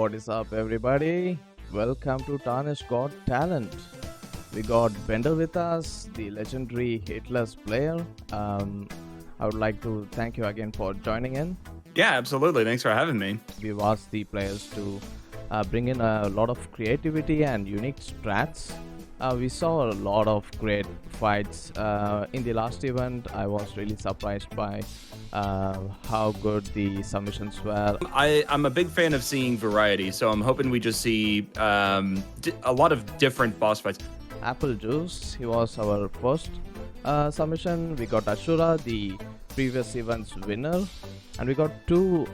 What is up, everybody? Welcome to Tarnished Got Talent. We got Bender with us, the legendary hitless player. I would like to thank you again for joining in. Yeah, absolutely. Thanks for having me. We've asked the players to bring in a lot of creativity and unique strats. We saw a lot of great fights in the last event. I was really surprised by how good the submissions were. I'm a big fan of seeing variety, so I'm hoping we just see a lot of different boss fights. Apple Juice, he was our first submission. We got Ashura, the previous event's winner, and we got two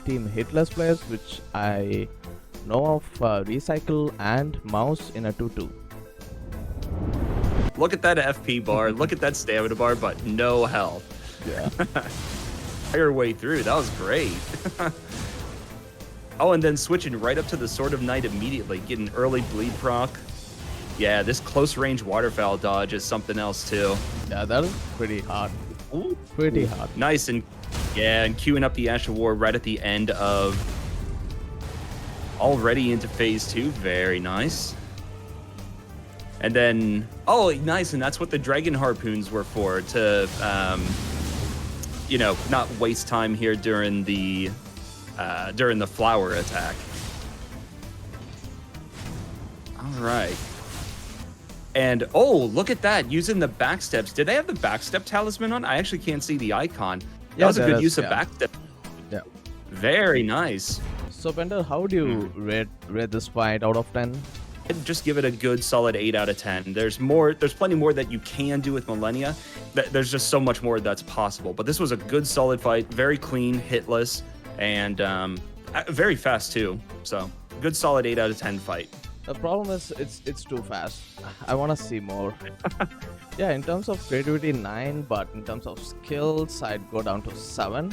team hitless players, which I know of, Recycle and Mouse in a 2-2. Look at that FP bar, look at that stamina bar, but no health. Yeah. Entire way through, that was great. Oh, and then switching right up to the Sword of Night immediately, getting early bleed proc. Yeah, this close range waterfowl dodge is something else too. Yeah, that is pretty hard. Ooh, pretty hard. Nice, and yeah, and queuing up the Ash of War right at the end of already into phase 2. Very nice. And then, oh, nice, and that's what the Dragon Harpoons were for, to, you know, not waste time here during the flower attack. All right. And, oh, look at that, using the backsteps. Did they have the backstep talisman on? I actually can't see the icon. That was a good use of backstep. Yeah. Very nice. So, Bender, how do you rate this fight out of 10? I'd just give it a good solid 8 out of 10. There's plenty more that you can do with Millennia. There's just so much more that's possible. But this was a good solid fight, very clean, hitless, and very fast too. So good solid 8 out of 10 fight. The problem is it's too fast. I want to see more. Yeah, in terms of creativity 9, but in terms of skills I'd go down to 7.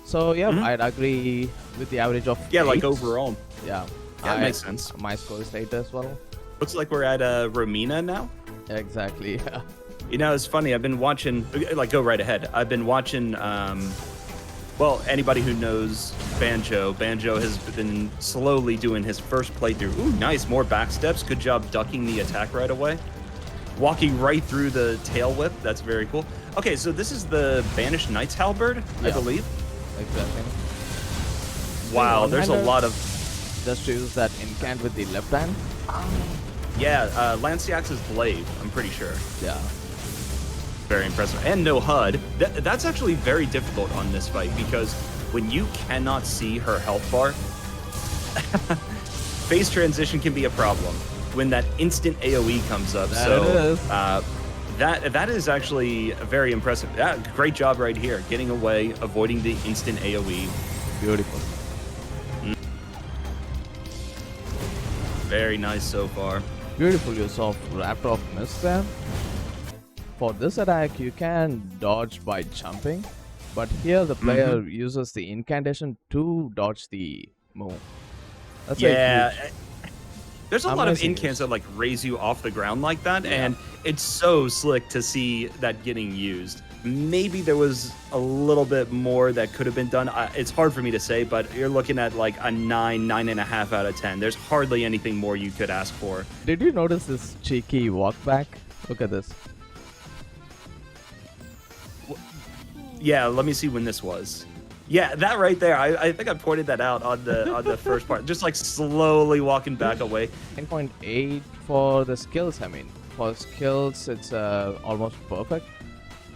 So yeah, I'd agree with the average of 8. Like overall. Yeah. Yeah, that makes sense. My score is 8 as well. Looks like we're at Romina now. Exactly. Yeah. You know, it's funny. I've been watching. Go right ahead. I've been watching. Well, anybody who knows Banjo has been slowly doing his first playthrough. Ooh, nice. More backsteps. Good job ducking the attack right away. Walking right through the tail whip. That's very cool. Okay, so this is the Banished Knight's Halberd, I believe. Exactly. Wow, there's a lot of. Just to use that incant with the left hand. Yeah, Lanciax's Blade, I'm pretty sure. Yeah. Very impressive. And no HUD. That's actually very difficult on this fight, because when you cannot see her health bar, phase transition can be a problem when that instant AoE comes up. That is actually very impressive. Yeah, great job right here, getting away, avoiding the instant AoE. Beautiful. Very nice so far. Beautiful use of Raptor of Mist there. For this attack, you can dodge by jumping, but here the player uses the incantation to dodge the move. That's there's a lot of incants that like raise you off the ground like that, and it's so slick to see that getting used. Maybe there was a little bit more that could have been done. It's hard for me to say, but you're looking at like a 9.5 out of 10. There's hardly anything more you could ask for. Did you notice this cheeky walk back? Look at this. Yeah, let me see when this was. Yeah, that right there. I think I pointed that out on the first part. Just like slowly walking back away. 9.8 for the skills. I mean, for skills, it's almost perfect.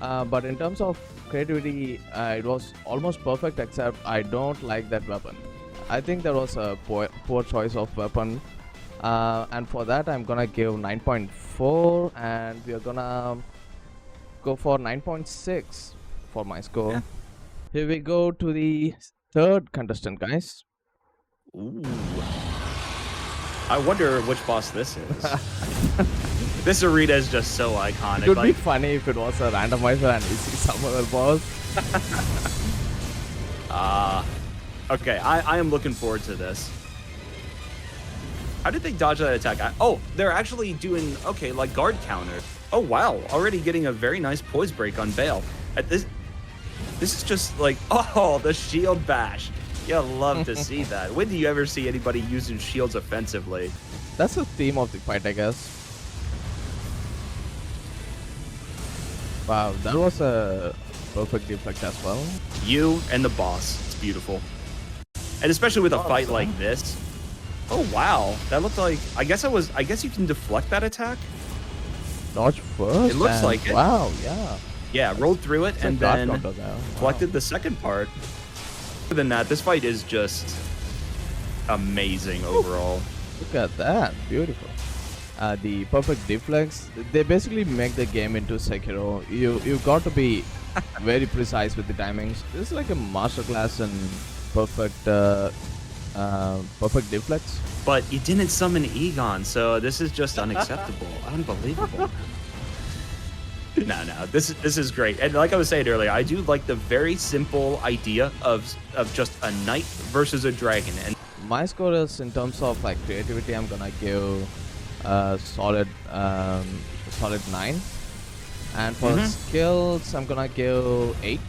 But in terms of creativity, it was almost perfect, except I don't like that weapon. I think there was a poor choice of weapon. And for that, I'm gonna give 9.4, and we are gonna go for 9.6 for my score. Yeah. Here we go to the third contestant, guys. Ooh. I wonder which boss this is. This arena is just so iconic. It would be funny if it was a randomizer and we see some other boss. Okay, I am looking forward to this. How did they dodge that attack? Oh, they're actually doing, okay, like guard counter. Oh, wow. Already getting a very nice poise break on Bale. This is just like, oh, the shield bash. You'll love to see that. When do you ever see anybody using shields offensively? That's the theme of the fight, I guess. Wow, that was a perfect deflect as well. You and the boss. It's beautiful. And especially with a fight like this. Oh wow, that looked like. I guess you can deflect that attack. Dodge first. It looks like it. Wow, yeah. Yeah, rolled through it and then Wow. deflected the second part. Other than that, this fight is just amazing overall. Look at that, beautiful. The perfect deflects, they basically make the game into Sekiro. You got to be very precise with the timings. This is like a masterclass in perfect perfect deflects. But you didn't summon Egon, so this is just unacceptable. Unbelievable. No, this is great. And like I was saying earlier, I do like the very simple idea of just a knight versus a dragon. And My score is, in terms of like creativity, I'm gonna give a solid 9. And for skills, I'm gonna give 8,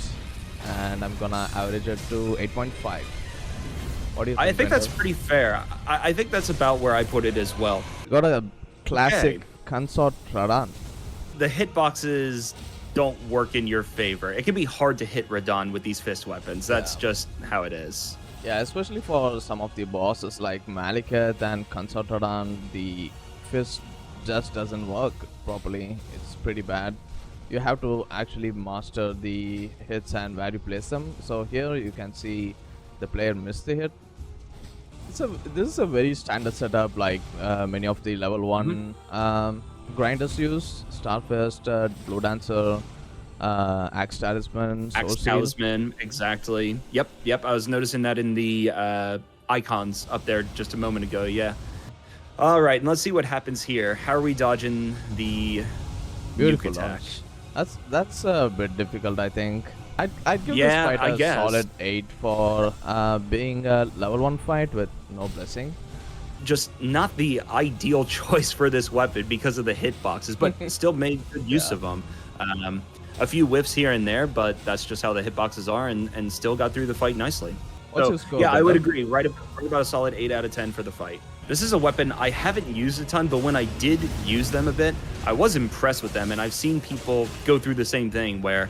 and I'm gonna average it to 8.5. What do you think? I think that's Bender? pretty fair. I think that's about where I put it as well. You got a classic consort Radan. The hitboxes don't work in your favor. It can be hard to hit Radon with these fist weapons. That's just how it is. Yeah, especially for some of the bosses like Malekith and Consort Radan, the fist just doesn't work properly. It's pretty bad. You have to actually master the hits and where you place them. So here you can see the player missed the hit. This is a very standard setup, like many of the level 1 grinders use. Starfist, Blue Dancer, Axe Talisman, Axe Soul Seal. Talisman, exactly. Yep. I was noticing that in the icons up there just a moment ago, yeah. All right, and let's see what happens here. How are we dodging the Beautiful nuke attack? dodge. That's a bit difficult, I think. I'd give Yeah, this I fight a guess. solid 8 for being a level 1 fight with no blessing. Just not the ideal choice for this weapon because of the hitboxes, but still made good use of them. A few whiffs here and there, but that's just how the hitboxes are, and still got through the fight nicely. What's So, your score, yeah, I would Bender? agree. Right about a solid 8 out of 10 for the fight. This is a weapon I haven't used a ton, but when I did use them a bit, I was impressed with them, and I've seen people go through the same thing where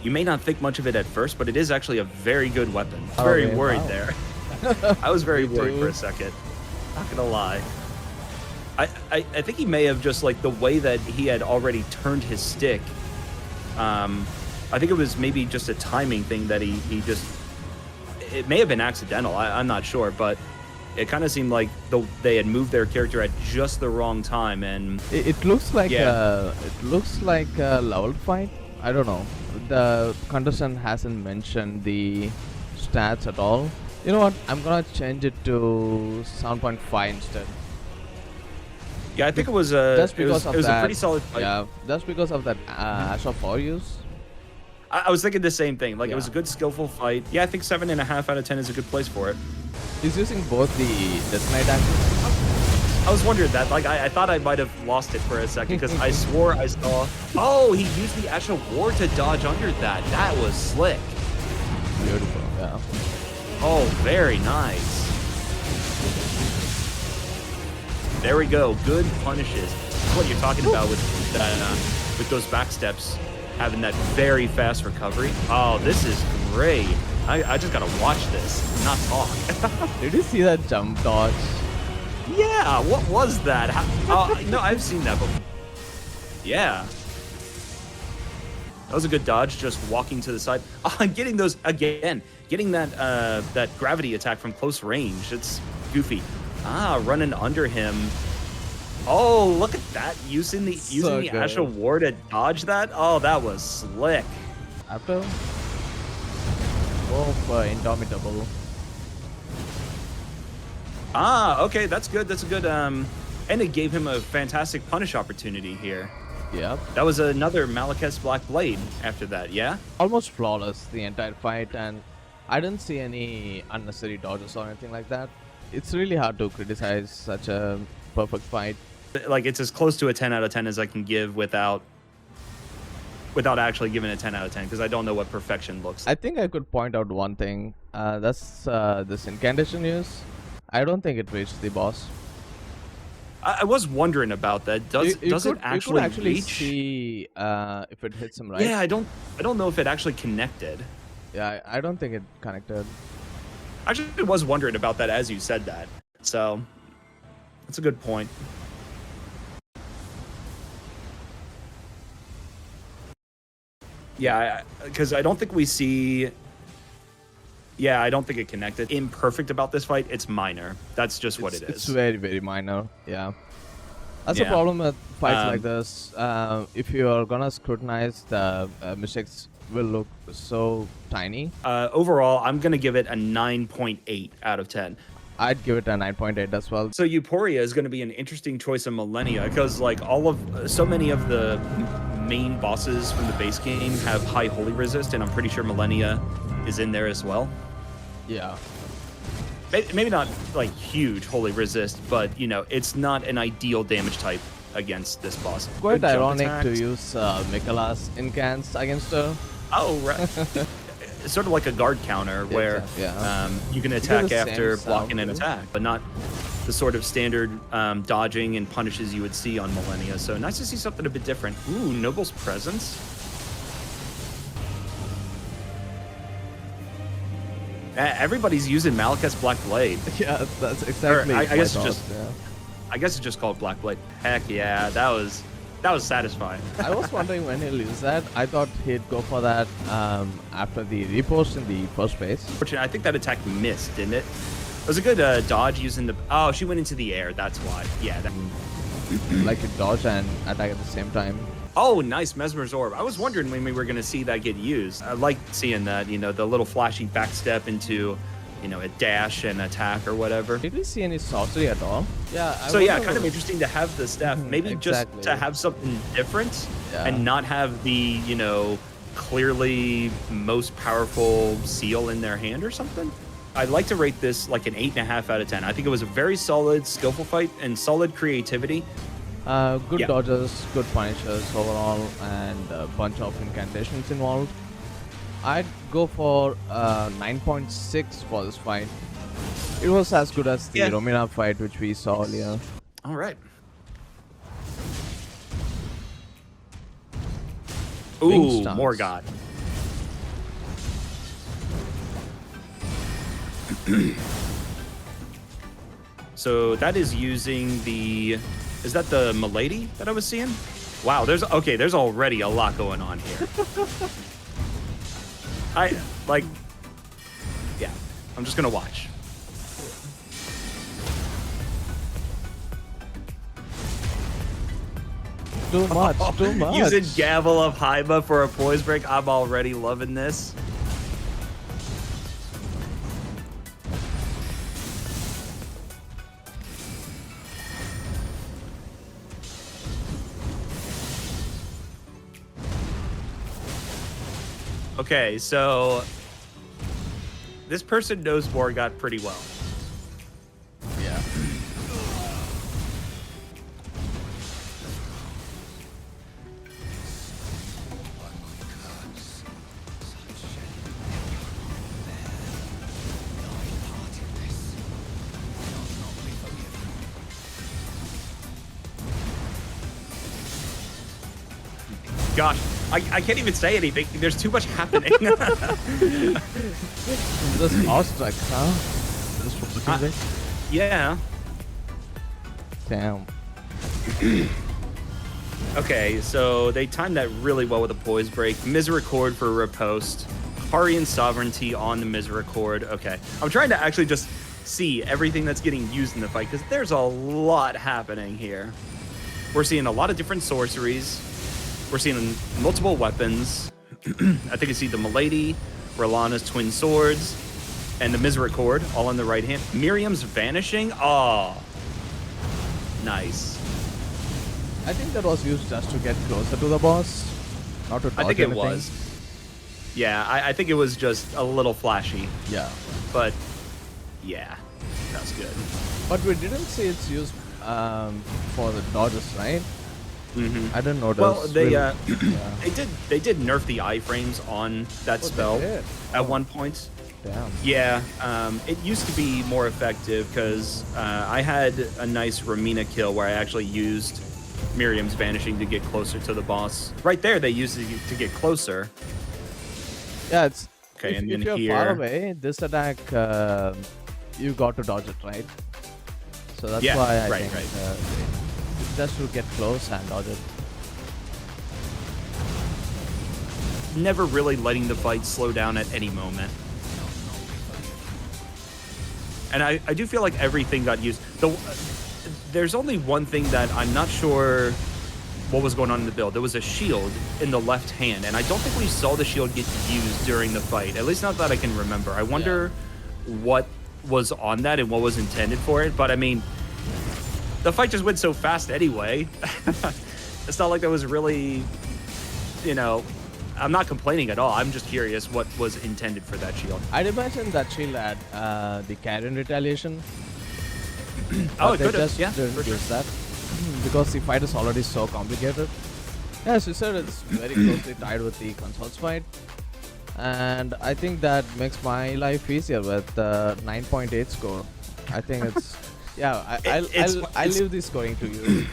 you may not think much of it at first, but it is actually a very good weapon. I was very worried there. I was very worried for a second. Not gonna lie. I think he may have just, like, the way that he had already turned his stick. I think it was maybe just a timing thing that he just... It may have been accidental. I'm not sure, but it kind of seemed like they had moved their character at just the wrong time, and... It looks like a level fight. I don't know. The contestant hasn't mentioned the stats at all. You know what? I'm gonna change it to 7.5 instead. Yeah, I think it was a Just because it was of that. a pretty solid fight. Yeah, just because of that Ash of 4 use. I was thinking the same thing. Like, it was a Yeah. good, skillful fight. Yeah, I think 7.5 out of 10 is a good place for it. He's using both the Death Knight axes. I was wondering that. Like, I thought I might have lost it for a second because I swore I saw... Oh, he used the Ash of War to dodge under that. That was slick. Beautiful, yeah. Oh, very nice. There we go. Good punishes. That's what you're talking about with that, with those back steps, having that very fast recovery. Oh, this is great. I just gotta watch this, not talk. Did you see that jump dodge? Yeah, what was that? No, I've seen that before. Yeah. That was a good dodge, just walking to the side. I'm getting those again. Getting that that gravity attack from close range. It's goofy. Running under him. Oh, look at that. Using the good. Ash of War to dodge that. Oh, that was slick. After? Go for Indomitable. Okay, that's good. That's a good and it gave him a fantastic punish opportunity here. Yep. That was another Malekith's Black Blade after that, yeah? Almost flawless the entire fight, and I didn't see any unnecessary dodges or anything like that. It's really hard to criticize such a perfect fight. Like, it's as close to a 10 out of 10 as I can give without without actually giving it 10 out of 10 because I don't know what perfection looks I like. think I could point out one thing. That's this incantation use. I don't think it reached the boss. I was wondering about that. Does it actually reach? See if it hits him right. Yeah, I don't know if it actually connected. Yeah, I don't think it connected. Actually, I was wondering about that as you said that. So that's a good point. Yeah, because I don't think we see. Yeah, I don't think it connected. Imperfect about this fight, it's minor. That's just what it is. It's very, very minor. Yeah. That's Yeah. the problem with fights like this. If you are gonna scrutinize, the mistakes will look so tiny. Overall, I'm gonna give it a 9.8 out of 10. I'd give it a 9.8 as well. So Euphoria is going to be an interesting choice of Millennia because like so many of the main bosses from the base game have high holy resist, and I'm pretty sure Millennia is in there as well. Yeah. Maybe not like huge holy resist, but you know, it's not an ideal damage type against this boss. Quite Good jump ironic attacks. to use Mikala's incants against her. Oh, right. It's sort of like a guard counter where you can attack after blocking an attack, but not the sort of standard dodging and punishes you would see on Millennia. So nice to see something a bit different. Ooh, Noble's Presence. Everybody's using Malekith's Black Blade. Yeah, that's exactly. I guess it's just called Black Blade. Heck yeah, that was satisfying. I was wondering when he'll use that. I thought he'd go for that after the repost in the first phase. Fortunately, I think that attack missed, didn't it? It was a good dodge using the... Oh, she went into the air. That's why. Yeah. Like a dodge and attack at the same time. Oh, nice Mesmer's Orb. I was wondering when we were going to see that get used. I like seeing that, you know, the little flashy backstep into, you know, a dash and attack or whatever. Did we see any sorcery at all? Yeah. So yeah, kind of interesting to have the staff. Maybe just to have something different and not have the, you know, clearly most powerful seal in their hand or something. I'd like to rate this like an 8.5 out of 10. I think it was a very solid, skillful fight and solid creativity. Good dodges, good punishes overall, and a bunch of incantations involved. I'd go for 9.6 for this fight. It was as good as the Romina fight which we saw earlier. All right. Ooh, Morgott. So that is using the... Is that the Milady that I was seeing? Wow, there's already a lot going on here. Yeah, I'm just gonna watch. Too much, too much. Using Gavel of Haima for a poise break, I'm already loving this. Okay, so this person knows Morgott pretty well. Yeah. Gosh, I can't even say anything. There's too much happening. This awestruck, huh? This yeah. Damn. Okay, so they timed that really well with a poise break. Misericord for riposte. Karian Sovereignty on the Misericord. Okay. I'm trying to actually just see everything that's getting used in the fight because there's a lot happening here. We're seeing a lot of different sorceries. We're seeing multiple weapons. I think I see the Milady, R'Lana's twin swords, and the Misericord all on the right hand. Miriam's vanishing. Oh, nice. I think that was used just to get closer to the boss, not to dodge I think anything. it was. Yeah, I think it was just a little flashy. Yeah. But yeah, that's good. But we didn't see its use for the dodges, right? I didn't notice. Well, they Yeah. they did nerf the iframes on that Oh, they spell did? at Oh. one point. Damn. Yeah, it used to be more effective because I had a nice Ramina kill where I actually used Miriam's Vanishing to get closer to the boss. Right there, they used it to get closer. Yeah, it's Okay, and if then you're far here- away, this attack you got to dodge it, right? So that's Yeah, why I right, think right. it's just to get close and dodge it. Never really letting the fight slow down at any moment. And I do feel like everything got used. There's only one thing that I'm not sure what was going on in the build. There was a shield in the left hand, and I don't think we saw the shield get used during the fight. At least not that I can remember. I wonder what was on that and what was intended for it. But I mean, the fight just went so fast anyway. It's not like there was really, you know, I'm not complaining at all. I'm just curious what was intended for that shield. I'd imagine that shield had the Karen retaliation. Oh, but it they could have. just Yeah, didn't for sure. use that because the fight is already so complicated. Yeah, as you said, it's very closely tied with the consoles fight, and I think that makes my life easier with the 9.8 score. I think it's yeah. I'll leave the scoring to you.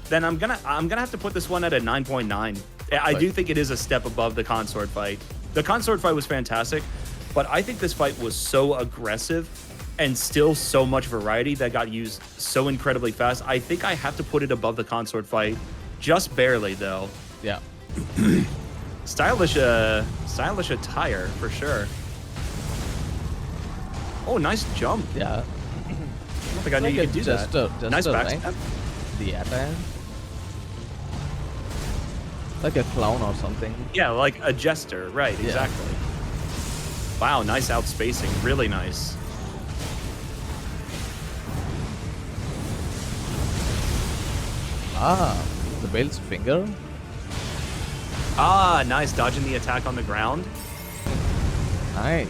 Then I'm gonna have to put this one at a 9.9. I do think it is a step above the consort fight. The consort fight was fantastic, but I think this fight was so aggressive and still so much variety that got used so incredibly fast. I think I have to put it above the consort fight, just barely though. Yeah. Stylish attire for sure. Oh, nice jump. Yeah. I don't think I knew Like you a could do that. Nice right? backstab. The attire. Like a clown or something. Yeah, like a jester, right? Yeah. Exactly. Wow, nice outspacing, really nice. Ah, the Bale's finger. Ah, nice, dodging the attack on the ground. Nice.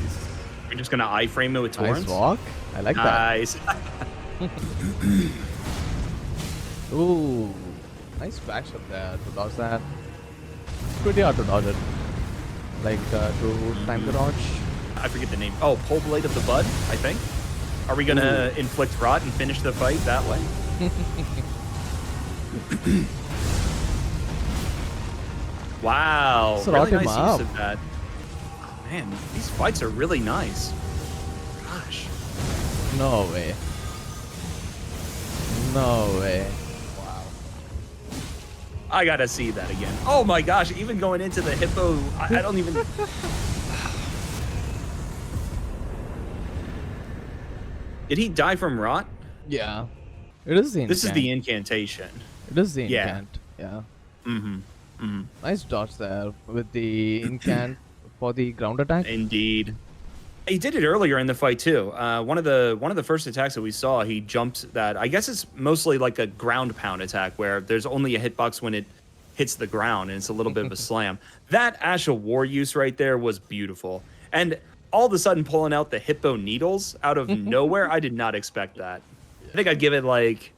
You're just gonna iframe it with Nice torrents. walk. I like Nice. that. Ooh, nice backshot there to dodge that. Pretty hard to dodge it. Like to time the dodge. I forget the name. Oh, Pole Blade of the Bud, I think. Are we gonna inflict rot and finish the fight that way? Wow, Let's really rot him nice up. use of that. Oh, man, these fights are really nice. Gosh. No way. No way. Wow. I gotta see that again. Oh my gosh, even going into the hippo, I don't even... Did he die from rot? Yeah. It is the incant. This is the incantation. It is the Yeah. incant. Yeah. Mm-hmm. Mm-hmm. Nice dodge there with the incant for the ground attack. Indeed. He did it earlier in the fight too. One of the first attacks that we saw, he jumped that. I guess it's mostly like a ground pound attack where there's only a hitbox when it hits the ground and it's a little bit of a slam. That Ash of War use right there was beautiful. And all of a sudden pulling out the hippo needles out of nowhere, I did not expect that. I think I'd give it like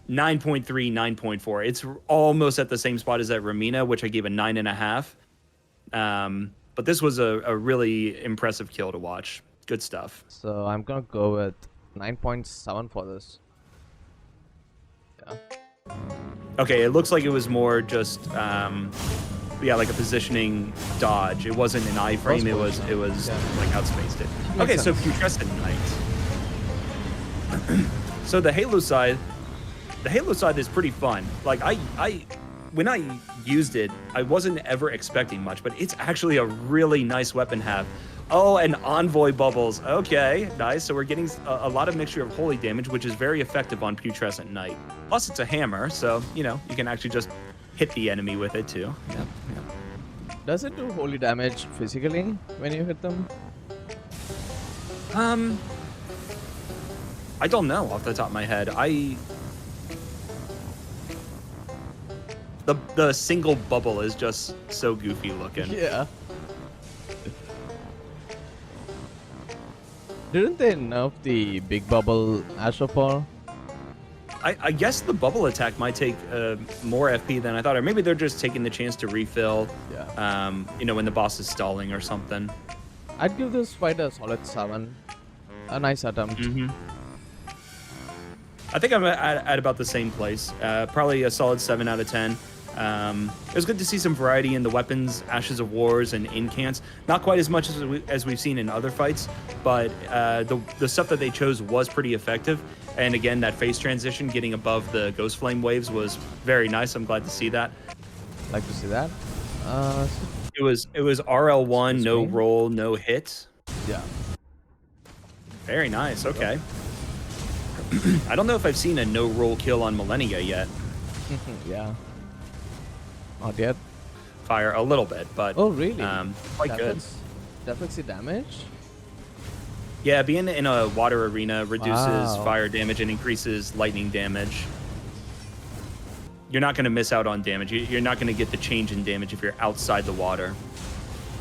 9.3, 9.4. It's almost at the same spot as that Ramina, which I gave a 9.5. But this was a really impressive kill to watch. Good stuff. So I'm gonna go with 9.7 for this. Yeah. Okay, it looks like it was more just yeah, like a positioning dodge. It wasn't an iframe. It was Yeah. like outspaced it. Makes Okay, so sense. Putrescent Knight. So the Halo side is pretty fun. Like I when I used it, I wasn't ever expecting much, but it's actually a really nice weapon to have. Oh, and Envoy Bubbles. Okay, nice. So we're getting a lot of mixture of holy damage, which is very effective on Putrescent Knight. Plus, it's a hammer, so, you know, you can actually just hit the enemy with it, too. Yeah. Does it do holy damage physically when you hit them? I don't know off the top of my head. The single bubble is just so goofy looking. Yeah. Didn't they nerf the big bubble Ashopar? I guess the bubble attack might take more FP than I thought, or maybe they're just taking the chance to refill. Yeah. You know, when the boss is stalling or something. I'd give this fight a solid 7. A nice attempt. I think I'm at about the same place. Probably a solid 7 out of 10. It was good to see some variety in the weapons, Ashes of Wars, and incants. Not quite as much as we've seen in other fights, but the stuff that they chose was pretty effective. And again, that phase transition, getting above the Ghost Flame waves, was very nice. I'm glad to see that. Like to see that. It was RL1, no roll, no hit. Yeah. Very nice. Okay. I don't know if I've seen a no roll kill on Millennia yet. Yeah. Not yet. Fire a little bit, but Oh, really? quite good. Definitely damage. Yeah, being in a water arena reduces Wow. fire damage and increases lightning damage. You're not going to miss out on damage. You're not going to get the change in damage if you're outside the water.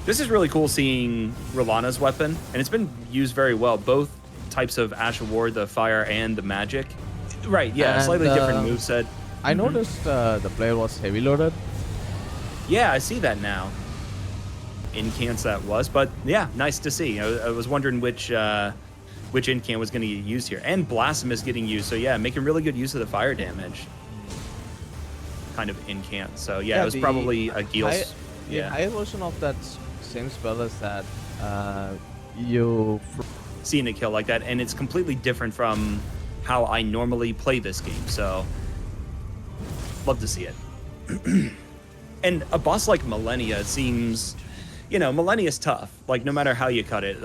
This is really cool seeing Rolana's weapon, and it's been used very well. Both types of Ash of War, the fire and the magic. Right, yeah, And, slightly different moveset. I noticed the player was heavy loaded. Yeah, I see that now. Incants that was, but yeah, nice to see. I was wondering which incant was going to get used here. And Blasphemous getting used, so yeah, making really good use of the fire damage. Kind of incant. So yeah, it was probably a Gil's. The higher version of that same spell is that you... Seeing a kill like that, and it's completely different from how I normally play this game, so love to see it. And a boss like Millennia seems, you know, Millennia's tough. Like, no matter how you cut it,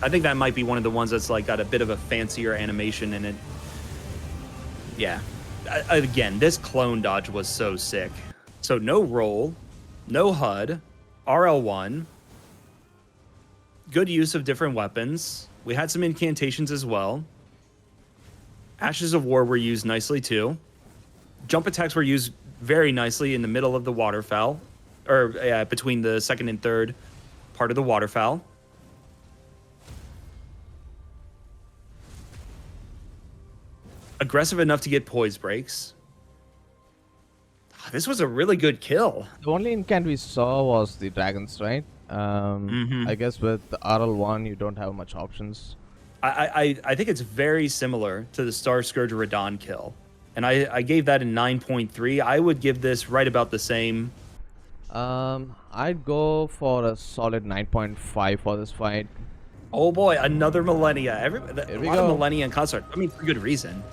I think that might be one of the ones that's like got a bit of a fancier animation in it. Yeah. Again, this clone dodge was so sick. So no roll, no HUD, RL1, good use of different weapons. We had some incantations as well. Ashes of War were used nicely too. Jump attacks were used very nicely in the middle of the waterfowl, or between the second and third part of the waterfowl. Aggressive enough to get poise breaks. This was a really good kill. The only incant we saw was the dragons, right? I guess with the RL1, you don't have much options. I think it's very similar to the Star Scourge Radon kill. And I gave that a 9.3. I would give this right about the same. I'd go for a solid 9.5 for this fight. Oh boy, another Millennia. A lot of Millennia in concert. I mean, for good reason.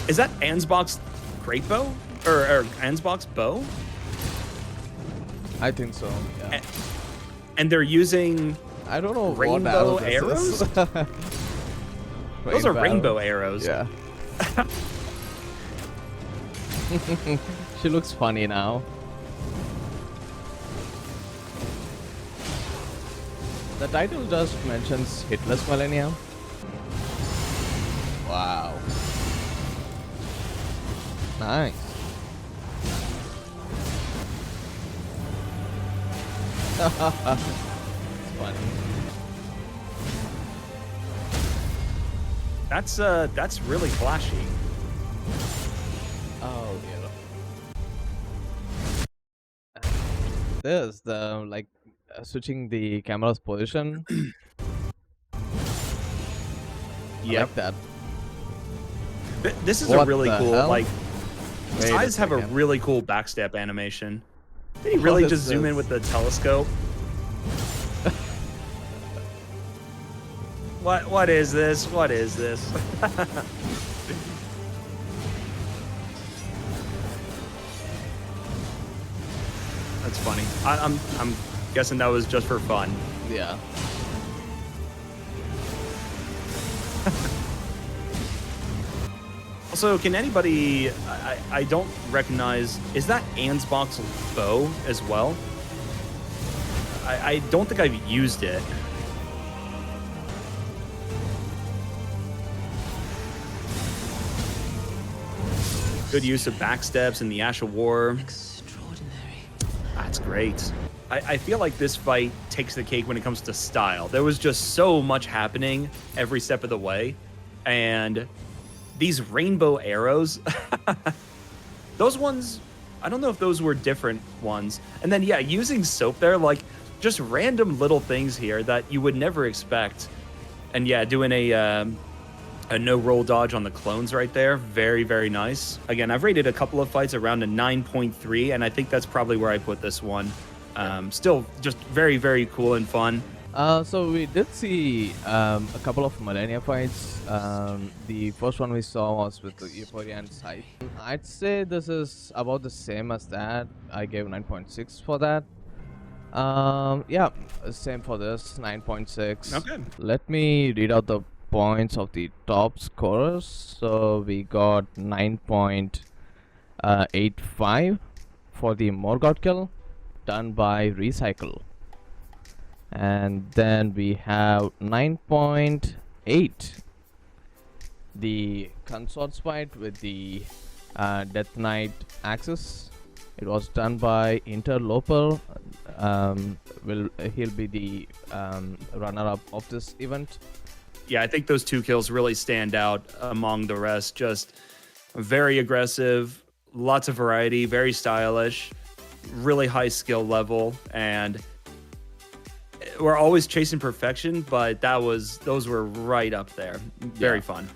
Is that Ansbach's great bow? Or Ansbach's bow? I think so, yeah. And they're using... I don't know rainbow what arrows? Those are rainbow arrows. Yeah. She looks funny now. The title just mentions hitless Millennia. Wow. Nice. It's funny. That's really flashy. Oh yeah. There's the like switching the camera's position. I like that. This is What a really the cool hell? like. Wait His a eyes have a second. really cool backstep animation. Did he really What just is zoom in this? with the telescope? What is this? What is this? That's funny. I'm guessing that was just for fun. Yeah. Also, can anybody... I don't recognize... Is that Ansbach's bow as well? I don't think I've used it. Good use of backsteps and the Ash of War. Extraordinary. That's great. I feel like this fight takes the cake when it comes to style. There was just so much happening every step of the way. and these rainbow arrows, those ones, I don't know if those were different ones. And then, yeah, using soap there, like just random little things here that you would never expect. And yeah, doing a no roll dodge on the clones right there. Very, very nice. Again, I've rated a couple of fights around a 9.3, and I think that's probably where I put this one. Still just very, very cool and fun. So we did see a couple of Millennia fights. The first one we saw was with the Euphoria and Scythe. I'd say this is about the same as that. I gave 9.6 for that. Yeah, same for this, 9.6. Okay. Let me read out the points of the top scorers. So we got 9.85 for the Morgoth kill, done by Recycle. And then we have 9.8, the Consorts fight with the Death Knight Axis. It was done by Interloper. He'll be the runner-up of this event. Yeah, I think those two kills really stand out among the rest. Just very aggressive, lots of variety, very stylish, really high skill level, and we're always chasing perfection, but those were right up there. Very fun.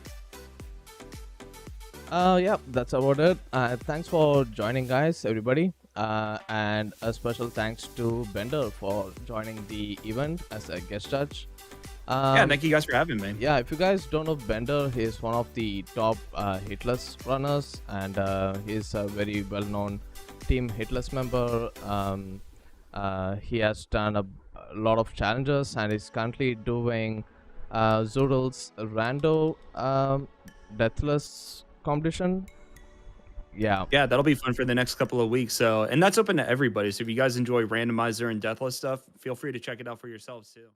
Yeah, that's about it. Thanks for joining, guys, everybody. And a special thanks to Bender for joining the event as a guest judge. Yeah, thank you guys for having me. Yeah, if you guys don't know Bender, he's one of the top hitless runners, and he's a very well-known team hitless member. He has done a lot of challenges, and is currently doing Zoodle's rando deathless competition. Yeah, that'll be fun for the next couple of weeks. So, and that's open to everybody. So if you guys enjoy randomizer and deathless stuff, feel free to check it out for yourselves too.